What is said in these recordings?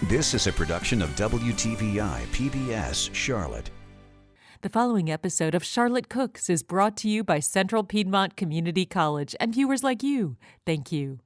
This is a production of WTVI PBS Charlotte. The following episode of Charlotte Cooks is brought to you by Central Piedmont Community College and viewers like you. Thank you.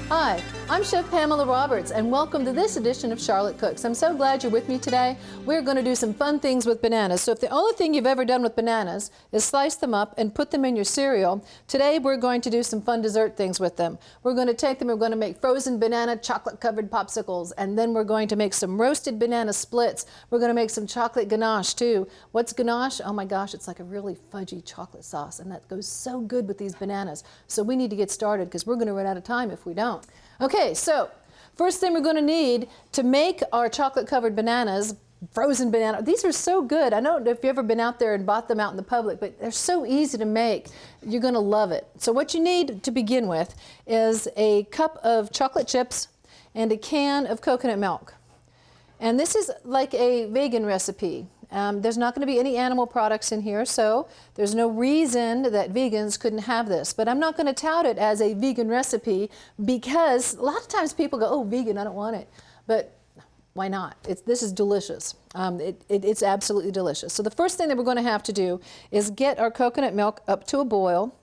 Hi, I'm Chef Pamela Roberts, and welcome to this edition of Charlotte Cooks. I'm so glad you're with me today. We're going to do some fun things with bananas. So if the only thing you've ever done with bananas is slice them up and put them in your cereal, today we're going to do some fun dessert things with them. We're going to take them, we're going to make frozen banana chocolate-covered popsicles, and then we're going to make some roasted banana splits. We're going to make some chocolate ganache too. What's ganache? Oh my gosh, it's like a really fudgy chocolate sauce, and that goes so good with these bananas. So we need to get started because we're going to run out of time if we don't. Okay, so first thing we're going to need to make our chocolate-covered bananas, frozen banana. These are so good. I don't know if you've ever been out there and bought them out in the public, but they're so easy to make. You're going to love it. So what you need to begin with is a cup of chocolate chips and a can of coconut milk. And this is like a vegan recipe. There's not going to be any animal products in here, so there's no reason that vegans couldn't have this. But I'm not going to tout it as a vegan recipe because a lot of times people go, oh, vegan, I don't want it. But why not? This is delicious. It's absolutely delicious. So the first thing that we're going to have to do is get our coconut milk up to a boil.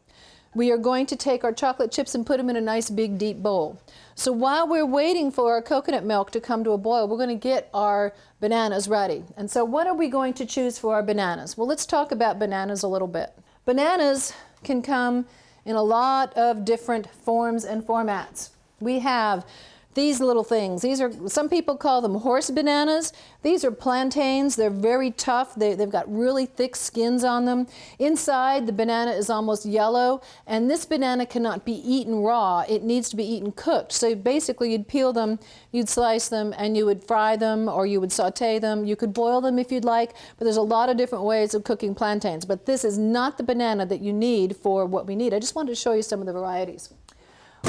We are going to take our chocolate chips and put them in a nice big deep bowl. So while we're waiting for our coconut milk to come to a boil, we're going to get our bananas ready. And so what are we going to choose for our bananas? Well, let's talk about bananas a little bit. Bananas can come in a lot of different forms and formats. We have these little things. These are, some people call them horse bananas. These are plantains. They're very tough. They've got really thick skins on them. Inside, the banana is almost yellow, and this banana cannot be eaten raw. It needs to be eaten cooked. So basically, you'd peel them, you'd slice them, and you would fry them, or you would saute them. You could boil them if you'd like, but there's a lot of different ways of cooking plantains. But this is not the banana that you need for what we need. I just wanted to show you some of the varieties.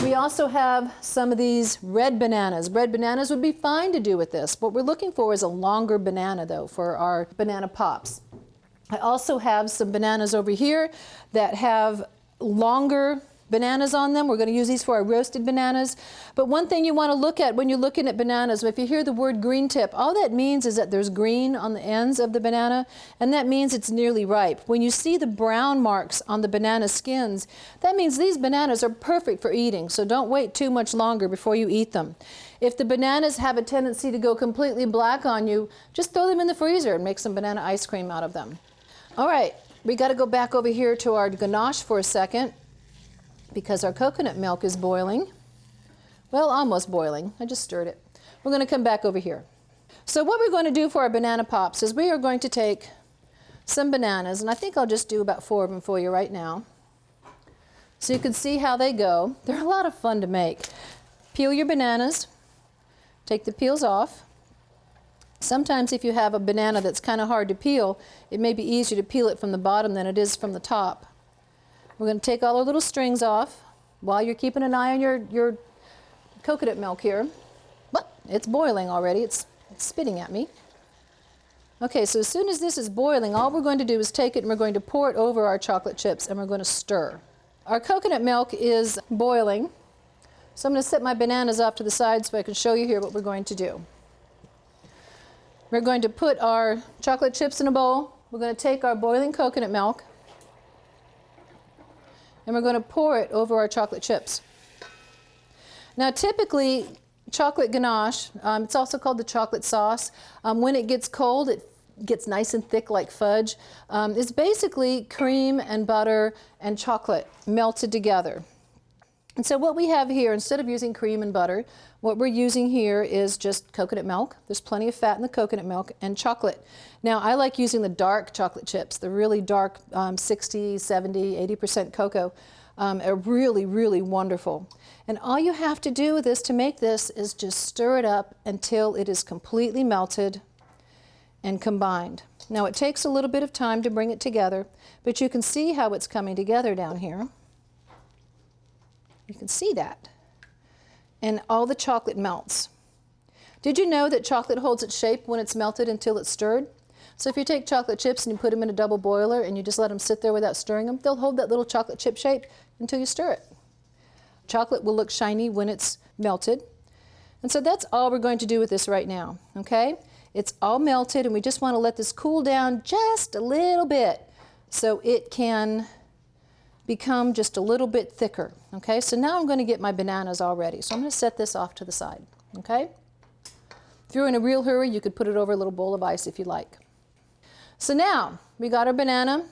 We also have some of these red bananas. Red bananas would be fine to do with this. What we're looking for is a longer banana, though, for our banana pops. I also have some bananas over here that have longer bananas on them. We're going to use these for our roasted bananas. But one thing you want to look at when you're looking at bananas, if you hear the word green tip, all that means is that there's green on the ends of the banana, and that means it's nearly ripe. When you see the brown marks on the banana skins, that means these bananas are perfect for eating, so don't wait too much longer before you eat them. If the bananas have a tendency to go completely black on you, just throw them in the freezer and make some banana ice cream out of them. All right, we got to go back over here to our ganache for a second, because our coconut milk is boiling. Well, almost boiling. I just stirred it. We're going to come back over here. So what we're going to do for our banana pops is we are going to take some bananas, and I think I'll just do about 4 of them for you right now, so you can see how they go. They're a lot of fun to make. Peel your bananas, take the peels off. Sometimes if you have a banana that's kind of hard to peel, it may be easier to peel it from the bottom than it is from the top. We're going to take all our little strings off while you're keeping an eye on your coconut milk here. But it's boiling already. It's spitting at me. Okay, so as soon as this is boiling, all we're going to do is take it and we're going to pour it over our chocolate chips and we're going to stir. Our coconut milk is boiling, so I'm going to set my bananas off to the side so I can show you here what we're going to do. We're going to put our chocolate chips in a bowl. We're going to take our boiling coconut milk, and we're going to pour it over our chocolate chips. Now typically, chocolate ganache, it's also called the chocolate sauce, when it gets cold, it gets nice and thick like fudge. It's basically cream and butter and chocolate melted together. And so what we have here, instead of using cream and butter, what we're using here is just coconut milk. There's plenty of fat in the coconut milk, and chocolate. Now, I like using the dark chocolate chips, the really dark 60, 70, 80% cocoa. Are really, really wonderful. And all you have to do with this to make this is just stir it up until it is completely melted. and combined. Now it takes a little bit of time to bring it together, but you can see how it's coming together down here. You can see that. And all the chocolate melts. Did you know that chocolate holds its shape when it's melted until it's stirred? So if you take chocolate chips and you put them in a double boiler and you just let them sit there without stirring them, they'll hold that little chocolate chip shape until you stir it. Chocolate will look shiny when it's melted. And so that's all we're going to do with this right now, okay? It's all melted and we just want to let this cool down just a little bit so it can become just a little bit thicker, okay? So now I'm going to get my bananas all ready. So I'm going to set this off to the side, okay? If you're in a real hurry, you could put it over a little bowl of ice if you like. So now we got our banana.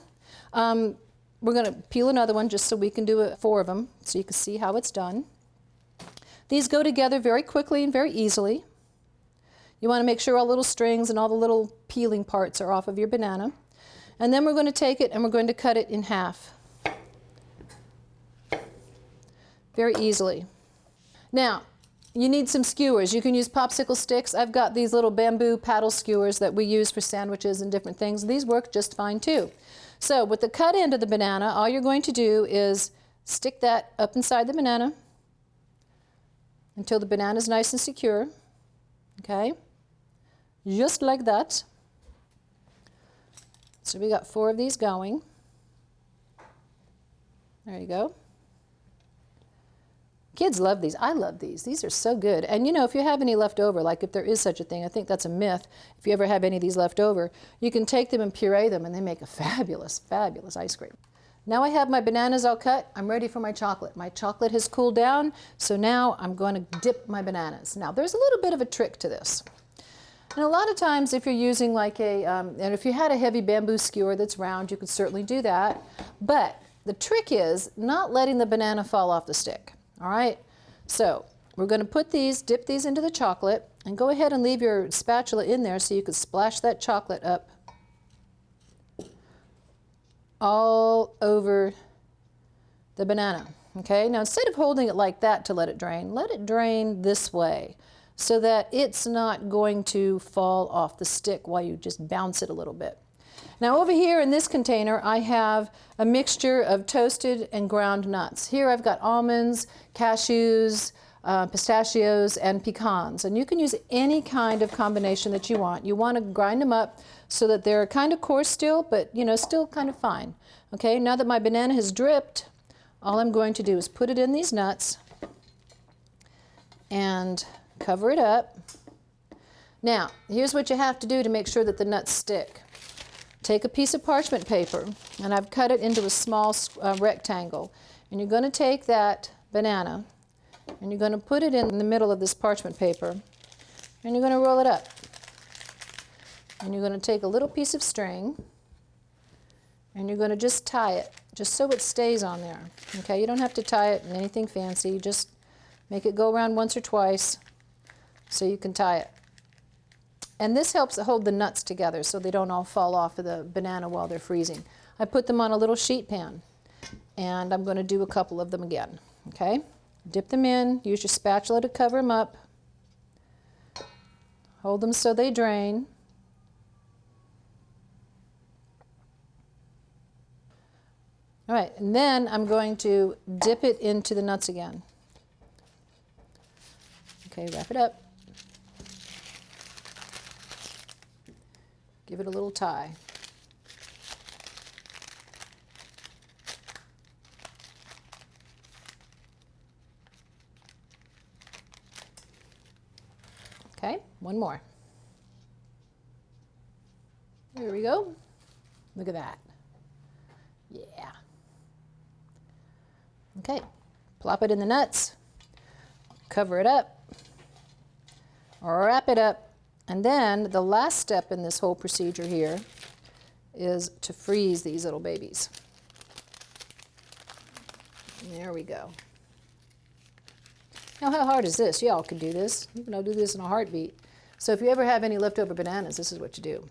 We're going to peel another one just so we can do 4 of them so you can see how it's done. These go together very quickly and very easily. You want to make sure all the little strings and all the little peeling parts are off of your banana. And then we're going to take it and we're going to cut it in half. Very easily. Now, you need some skewers. You can use popsicle sticks. I've got these little bamboo paddle skewers that we use for sandwiches and different things. These work just fine too. So with the cut end of the banana, all you're going to do is stick that up inside the banana until the banana is nice and secure. Okay? Just like that. So we got 4 of these going. There you go. Kids love these. I love these. These are so good. And you know, if you have any left over, like if there is such a thing, I think that's a myth. If you ever have any of these left over, you can take them and puree them and they make a fabulous, fabulous ice cream. Now I have my bananas all cut. I'm ready for my chocolate. My chocolate has cooled down, so now I'm going to dip my bananas. Now there's a little bit of a trick to this. And a lot of times if you're using like and if you had a heavy bamboo skewer that's round, you could certainly do that. But the trick is not letting the banana fall off the stick. All right, so we're going to put these, dip these into the chocolate, and go ahead and leave your spatula in there so you can splash that chocolate up all over the banana. Okay, now instead of holding it like that to let it drain this way so that it's not going to fall off the stick while you just bounce it a little bit. Now over here in this container, I have a mixture of toasted and ground nuts. Here I've got almonds, cashews, pistachios, and pecans. And you can use any kind of combination that you want. You want to grind them up so that they're kind of coarse still, but you know, still kind of fine. Okay, now that my banana has dripped, all I'm going to do is put it in these nuts and cover it up. Now, here's what you have to do to make sure that the nuts stick. Take a piece of parchment paper, and I've cut it into a small rectangle. And you're going to take that banana, and you're going to put it in the middle of this parchment paper, and you're going to roll it up. And you're going to take a little piece of string, and you're going to just tie it, just so it stays on there. Okay, you don't have to tie it in anything fancy. Just make it go around once or twice so you can tie it. And this helps hold the nuts together so they don't all fall off of the banana while they're freezing. I put them on a little sheet pan, and I'm going to do a couple of them again. Okay? Dip them in, use your spatula to cover them up, hold them so they drain. All right, and then I'm going to dip it into the nuts again. Okay, wrap it up. Give it a little tie. Okay, one more. There we go. Look at that. Yeah. Okay, plop it in the nuts, cover it up, wrap it up, and then the last step in this whole procedure here is to freeze these little babies. There we go. Now how hard is this? Y'all can do this. You can all do this in a heartbeat. So if you ever have any leftover bananas, this is what you do.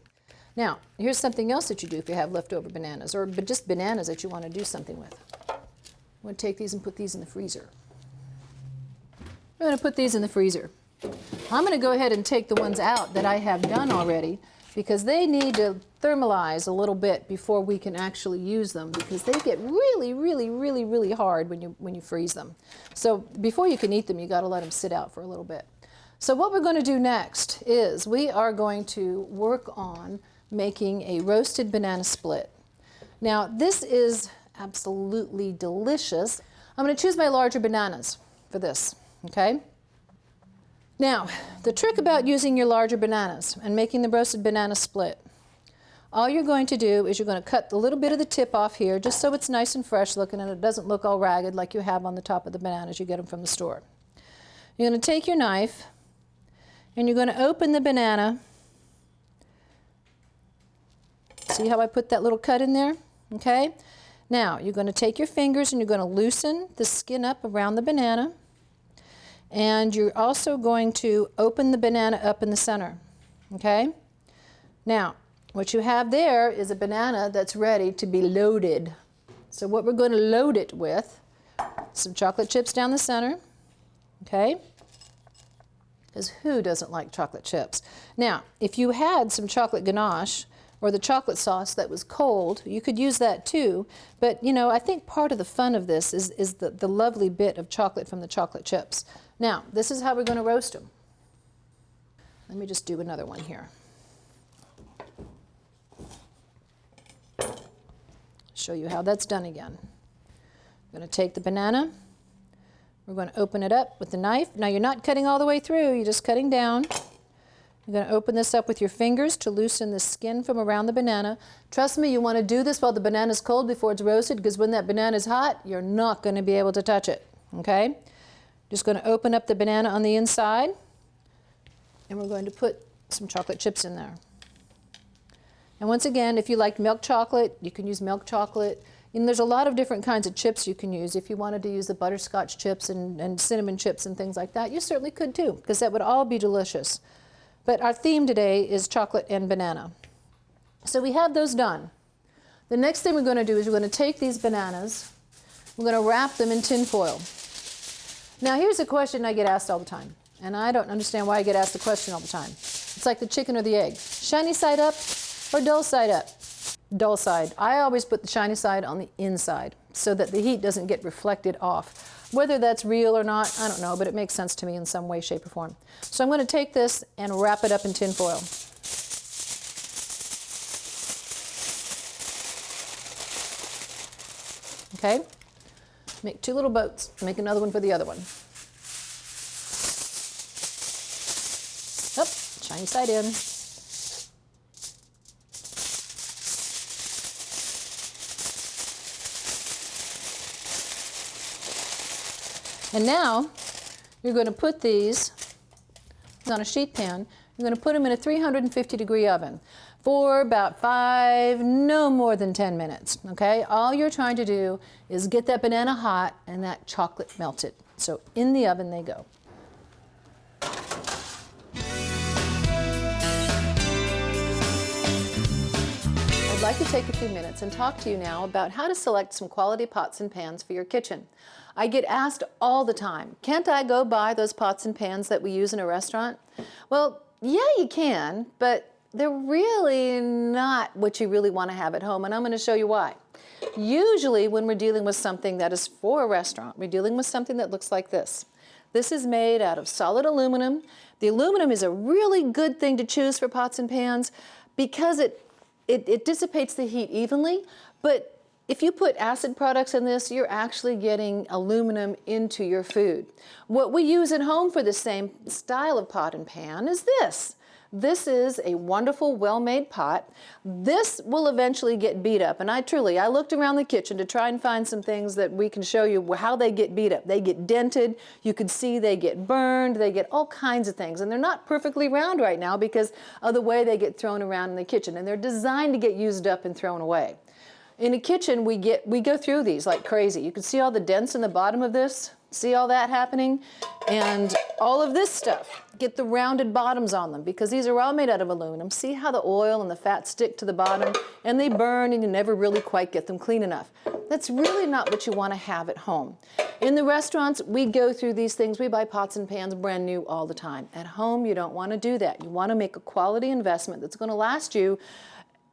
Now, here's something else that you do if you have leftover bananas, or just bananas that you want to do something with. I'm going to take these and put these in the freezer. I'm going to put these in the freezer. I'm going to go ahead and take the ones out that I have done already, because they need to thermalize a little bit before we can actually use them, because they get really, really, really, really hard when you freeze them. So before you can eat them, you got to let them sit out for a little bit. So what we're going to do next is we are going to work on making a roasted banana split. Now this is absolutely delicious. I'm going to choose my larger bananas for this, okay? Now, the trick about using your larger bananas and making the roasted banana split, all you're going to do is you're going to cut a little bit of the tip off here just so it's nice and fresh looking and it doesn't look all ragged like you have on the top of the bananas. You get them from the store. You're going to take your knife and you're going to open the banana. See how I put that little cut in there? Okay? Now, you're going to take your fingers and you're going to loosen the skin up around the banana. And you're also going to open the banana up in the center, okay? Now, what you have there is a banana that's ready to be loaded. So what we're going to load it with, some chocolate chips down the center, okay? Because who doesn't like chocolate chips? Now, if you had some chocolate ganache or the chocolate sauce that was cold, you could use that too. But, you know, I think part of the fun of this is the lovely bit of chocolate from the chocolate chips. Now, this is how we're going to roast them. Let me just do another one here. Show you how that's done again. I'm going to take the banana. We're going to open it up with the knife. Now, you're not cutting all the way through. You're just cutting down. You're going to open this up with your fingers to loosen the skin from around the banana. Trust me, you want to do this while the banana's cold before it's roasted, because when that banana's hot, you're not going to be able to touch it, okay? Just going to open up the banana on the inside, and we're going to put some chocolate chips in there. And once again, if you like milk chocolate, you can use milk chocolate. And there's a lot of different kinds of chips you can use. If you wanted to use the butterscotch chips and cinnamon chips and things like that, you certainly could too, because that would all be delicious. But our theme today is chocolate and banana. So we have those done. The next thing we're going to do is we're going to take these bananas, we're going to wrap them in tin foil. Now here's a question I get asked all the time, and I don't understand why I get asked the question all the time. It's like the chicken or the egg. Shiny side up or dull side up? Dull side. I always put the shiny side on the inside so that the heat doesn't get reflected off. Whether that's real or not, I don't know, but it makes sense to me in some way, shape, or form. So I'm going to take this and wrap it up in tin foil. Okay? Make two little boats. Make another one for the other one. Oh, shiny side in. And now you're going to put these on a sheet pan. You're going to put them in a 350-degree oven for about 5, no more than 10 minutes, okay? All you're trying to do is get that banana hot and that chocolate melted. So in the oven they go. I'd like to take a few minutes and talk to you now about how to select some quality pots and pans for your kitchen. I get asked all the time, can't I go buy those pots and pans that we use in a restaurant? Well, yeah, you can, but they're really not what you really want to have at home, and I'm going to show you why. Usually when we're dealing with something that is for a restaurant, we're dealing with something that looks like this. This is made out of solid aluminum. The aluminum is a really good thing to choose for pots and pans because it dissipates the heat evenly, but if you put acid products in this, you're actually getting aluminum into your food. What we use at home for the same style of pot and pan is this. This is a wonderful, well-made pot. This will eventually get beat up, and I looked around the kitchen to try and find some things that we can show you how they get beat up. They get dented, you can see they get burned, they get all kinds of things, and they're not perfectly round right now because of the way they get thrown around in the kitchen, and they're designed to get used up and thrown away. In a kitchen, we go through these like crazy. You can see all the dents in the bottom of this. See all that happening? And all of this stuff, get the rounded bottoms on them because these are all made out of aluminum. See how the oil and the fat stick to the bottom and they burn and you never really quite get them clean enough. That's really not what you want to have at home. In the restaurants, we go through these things. We buy pots and pans brand new all the time. At home, you don't want to do that. You want to make a quality investment that's going to last you.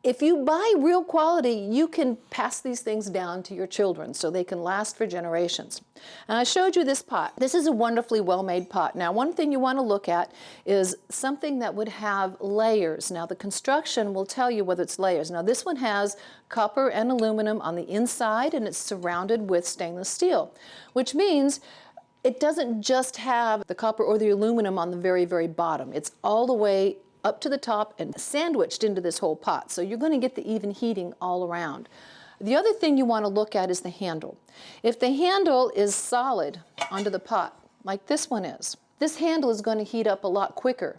If you buy real quality, you can pass these things down to your children so they can last for generations. And I showed you this pot. This is a wonderfully well-made pot. Now, one thing you want to look at is something that would have layers. Now, the construction will tell you whether it's layers. Now, this one has copper and aluminum on the inside, and it's surrounded with stainless steel, which means it doesn't just have the copper or the aluminum on the very, very bottom. It's all the way up to the top and sandwiched into this whole pot. So you're going to get the even heating all around. The other thing you want to look at is the handle. If the handle is solid onto the pot, like this one is, this handle is going to heat up a lot quicker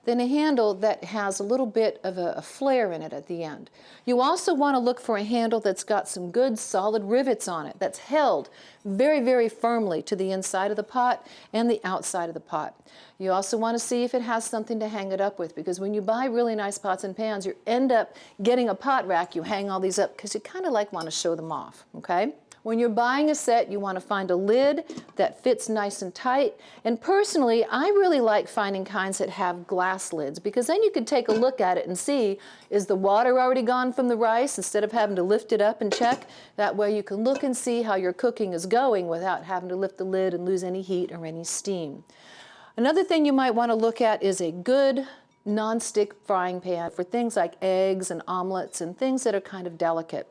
than a handle that has a little bit of a flare in it at the end. You also want to look for a handle that's got some good solid rivets on it, that's held very, very firmly to the inside of the pot and the outside of the pot. You also want to see if it has something to hang it up with, because when you buy really nice pots and pans, you end up getting a pot rack, you hang all these up because you kind of want to show them off, okay? When you're buying a set, you want to find a lid that fits nice and tight. And personally, I really like finding kinds that have glass lids, because then you can take a look at it and see, is the water already gone from the rice instead of having to lift it up and check? That way you can look and see how your cooking is going without having to lift the lid and lose any heat or any steam. Another thing you might want to look at is a good non-stick frying pan for things like eggs and omelets and things that are kind of delicate.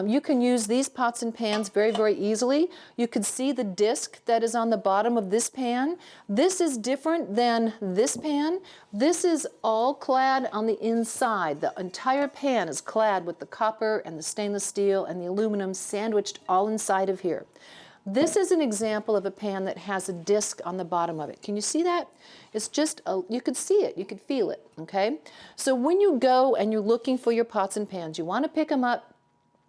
You can use these pots and pans very, very easily. You can see the disc that is on the bottom of this pan. This is different than this pan. This is all clad on the inside. The entire pan is clad with the copper and the stainless steel and the aluminum sandwiched all inside of here. This is an example of a pan that has a disc on the bottom of it. Can you see that? It's just, you could see it, you could feel it, okay? So when you go and you're looking for your pots and pans, you want to pick them up,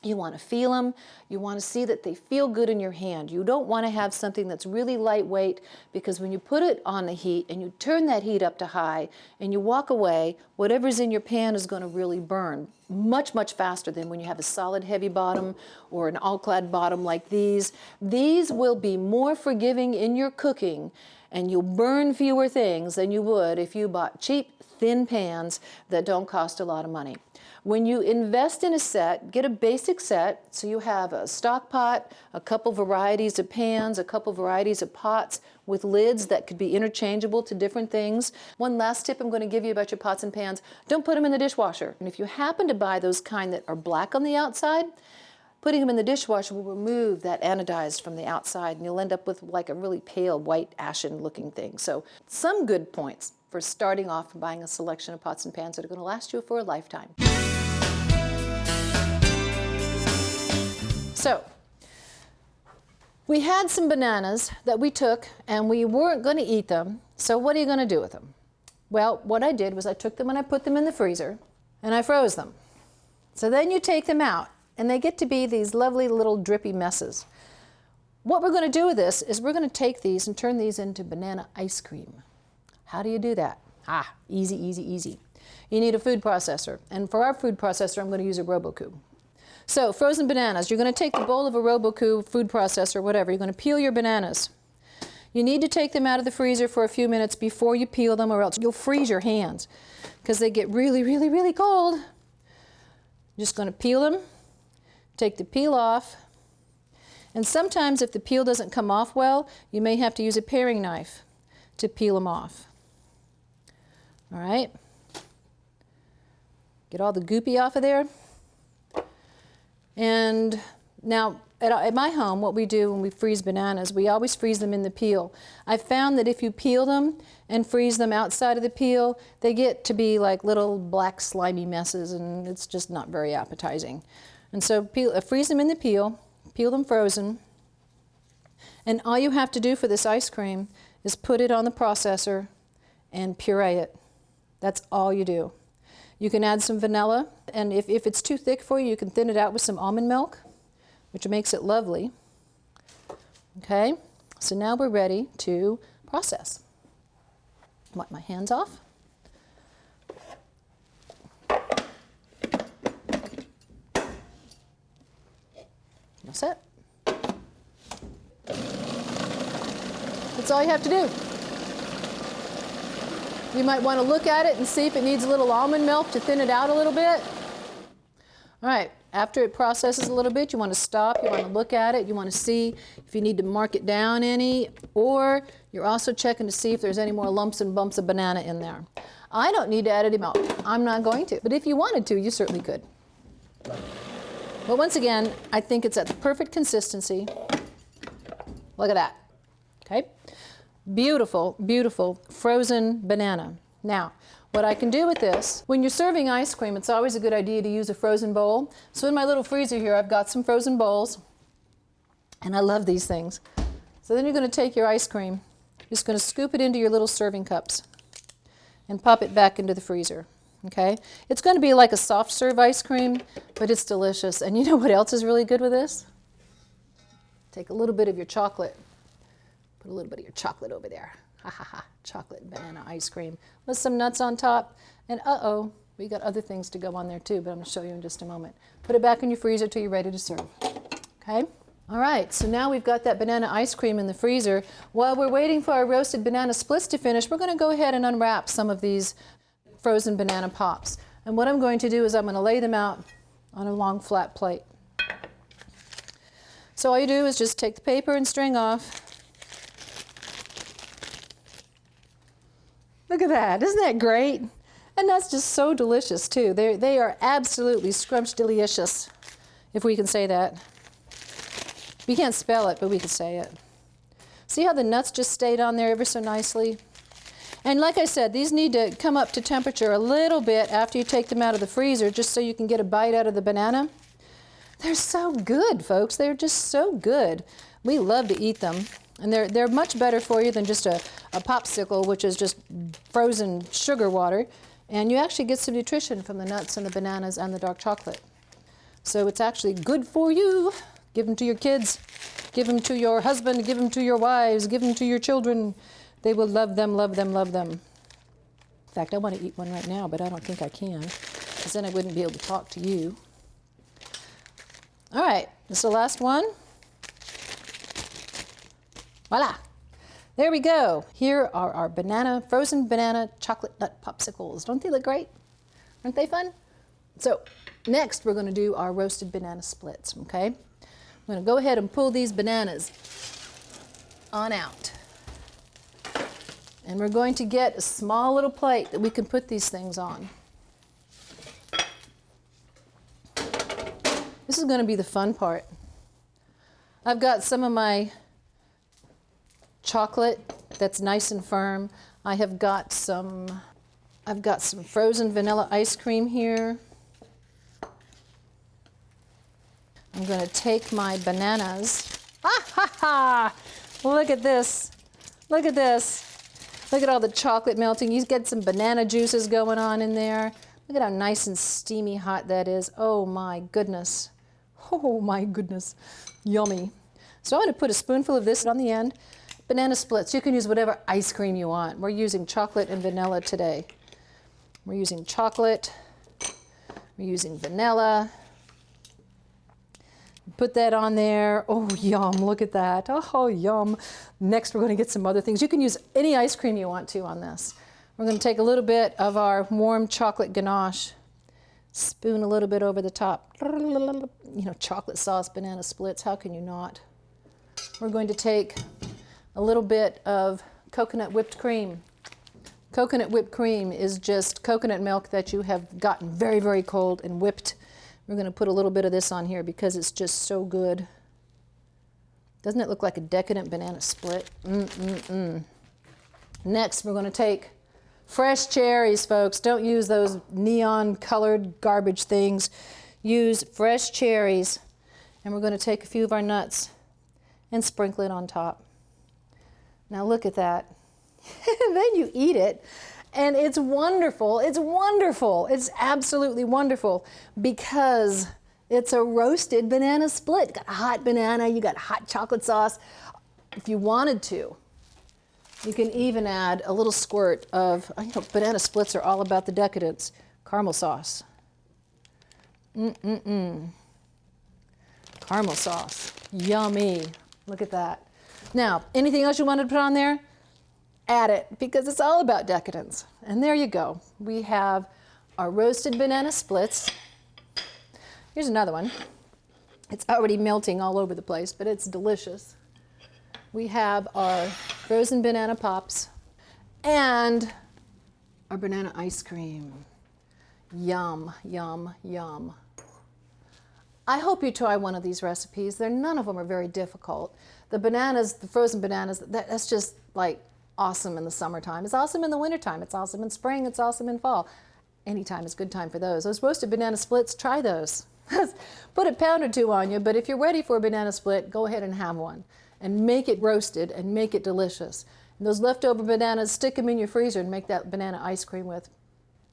you want to feel them, you want to see that they feel good in your hand. You don't want to have something that's really lightweight, because when you put it on the heat and you turn that heat up to high and you walk away, whatever's in your pan is going to really burn much, much faster than when you have a solid heavy bottom or an all-clad bottom like these. These will be more forgiving in your cooking, and you'll burn fewer things than you would if you bought cheap, thin pans that don't cost a lot of money. When you invest in a set, get a basic set, so you have a stock pot, a couple varieties of pans, a couple varieties of pots with lids that could be interchangeable to different things. One last tip I'm going to give you about your pots and pans: don't put them in the dishwasher. And if you happen to buy those kind that are black on the outside, putting them in the dishwasher will remove that anodized from the outside, and you'll end up with like a really pale, white, ashen looking thing. So some good points for starting off and buying a selection of pots and pans that are going to last you for a lifetime. So, we had some bananas that we took and we weren't going to eat them, so what are you going to do with them? Well, what I did was I took them and I put them in the freezer and I froze them. So then you take them out and they get to be these lovely little drippy messes. What we're going to do with this is we're going to take these and turn these into banana ice cream. How do you do that? Easy, easy, easy. You need a food processor, and for our food processor I'm going to use a Robocube. So, frozen bananas. You're going to take the bowl of a Robocube food processor, whatever. You're going to peel your bananas. You need to take them out of the freezer for a few minutes before you peel them, or else you'll freeze your hands because they get really, really, really cold. You're just going to peel them, take the peel off, and sometimes if the peel doesn't come off well, you may have to use a paring knife to peel them off. All right? Get all the goopy off of there. And now, at my home, what we do when we freeze bananas, we always freeze them in the peel. I've found that if you peel them and freeze them outside of the peel, they get to be like little black slimy messes, and it's just not very appetizing. And so freeze them in the peel them frozen, and all you have to do for this ice cream is put it on the processor and puree it. That's all you do. You can add some vanilla, and if it's too thick for you, you can thin it out with some almond milk, which makes it lovely. Okay, so now we're ready to process. Wipe my hands off. All set. That's all you have to do. You might want to look at it and see if it needs a little almond milk to thin it out a little bit. All right, after it processes a little bit, you want to stop, you want to look at it, you want to see if you need to mark it down any, or you're also checking to see if there's any more lumps and bumps of banana in there. I don't need to add any milk. I'm not going to, but if you wanted to, you certainly could. But once again, I think it's at the perfect consistency. Look at that. Okay? Beautiful, beautiful frozen banana. Now, what I can do with this, when you're serving ice cream, it's always a good idea to use a frozen bowl. So in my little freezer here, I've got some frozen bowls, and I love these things. So then you're going to take your ice cream, you're just going to scoop it into your little serving cups and pop it back into the freezer. Okay? It's going to be like a soft serve ice cream, but it's delicious. And you know what else is really good with this? Take a little bit of your chocolate. Put a little bit of your chocolate over there. Ha ha ha. Chocolate banana ice cream with some nuts on top. And uh-oh, we got other things to go on there too, but I'm going to show you in just a moment. Put it back in your freezer till you're ready to serve. Okay? All right, so now we've got that banana ice cream in the freezer. While we're waiting for our roasted banana splits to finish, we're going to go ahead and unwrap some of these frozen banana pops. And what I'm going to do is I'm going to lay them out on a long flat plate. So all you do is just take the paper and string off. Look at that, isn't that great? And that's just so delicious too. They are absolutely scrumptious, if we can say that. We can't spell it, but we can say it. See how the nuts just stayed on there ever so nicely? And like I said, these need to come up to temperature a little bit after you take them out of the freezer, just so you can get a bite out of the banana. They're so good, folks. They're just so good. We love to eat them. And they're much better for you than just a popsicle, which is just frozen sugar water. And you actually get some nutrition from the nuts and the bananas and the dark chocolate. So it's actually good for you. Give them to your kids. Give them to your husband. Give them to your wives. Give them to your children. They will love them, love them, love them. In fact, I want to eat one right now, but I don't think I can, because then I wouldn't be able to talk to you. All right, this is the last one. Voila! There we go. Here are our frozen banana chocolate nut popsicles. Don't they look great? Aren't they fun? So next we're going to do our roasted banana splits, okay? I'm going to go ahead and pull these bananas on out. And we're going to get a small little plate that we can put these things on. This is going to be the fun part. I've got some of my chocolate that's nice and firm. I've got some frozen vanilla ice cream here. I'm going to take my bananas. Ah ha ha! Look at this. Look at this. Look at all the chocolate melting. You get some banana juices going on in there. Look at how nice and steamy hot that is. Oh my goodness. Oh my goodness. Yummy. So I'm going to put a spoonful of this on the end. Banana splits. You can use whatever ice cream you want. We're using chocolate and vanilla today. We're using chocolate. We're using vanilla. Put that on there. Oh, yum. Look at that. Oh, yum. Next, we're going to get some other things. You can use any ice cream you want to on this. We're going to take a little bit of our warm chocolate ganache, spoon a little bit over the top. You know, chocolate sauce, banana splits. How can you not? We're going to take a little bit of coconut whipped cream. Coconut whipped cream is just coconut milk that you have gotten very, very cold and whipped. We're going to put a little bit of this on here because it's just so good. Doesn't it look like a decadent banana split? Next, we're going to take fresh cherries, folks. Don't use those neon colored garbage things. Use fresh cherries. And we're going to take a few of our nuts and sprinkle it on top. Now look at that. Then you eat it. And it's wonderful. It's wonderful. It's absolutely wonderful because it's a roasted banana split. You got a hot banana, you got hot chocolate sauce. If you wanted to, you can even add a little squirt of, you know, banana splits are all about the decadence, caramel sauce. caramel sauce. Yummy. Look at that. Now, anything else you wanted to put on there? Add it, because it's all about decadence. And there you go. We have our roasted banana splits. Here's another one. It's already melting all over the place, but it's delicious. We have our frozen banana pops and our banana ice cream. Yum, yum, yum. I hope you try one of these recipes. None of them are very difficult. The bananas, the frozen bananas, that's just like awesome in the summertime. It's awesome in the wintertime. It's awesome in spring. It's awesome in fall. Anytime is a good time for those. Those roasted banana splits, try those. Put a pound or two on you, but if you're ready for a banana split, go ahead and have one. And make it roasted and make it delicious. And those leftover bananas, stick them in your freezer and make that banana ice cream with.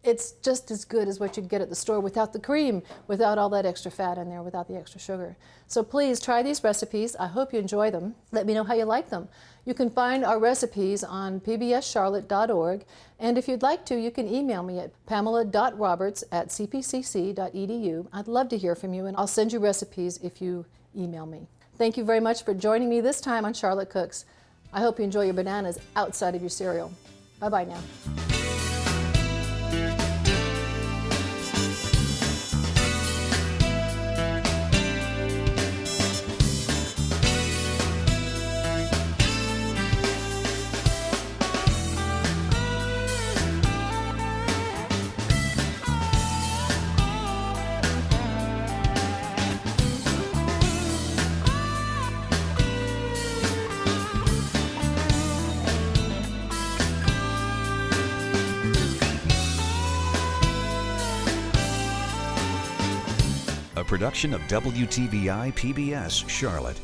It's just as good as what you'd get at the store without the cream, without all that extra fat in there, without the extra sugar. So please try these recipes. I hope you enjoy them. Let me know how you like them. You can find our recipes on pbscharlotte.org. And if you'd like to, you can email me at pamela.roberts@cpcc.edu. I'd love to hear from you, and I'll send you recipes if you email me. Thank you very much for joining me this time on Charlotte Cooks. I hope you enjoy your bananas outside of your cereal. Bye-bye now. A production of WTVI PBS Charlotte.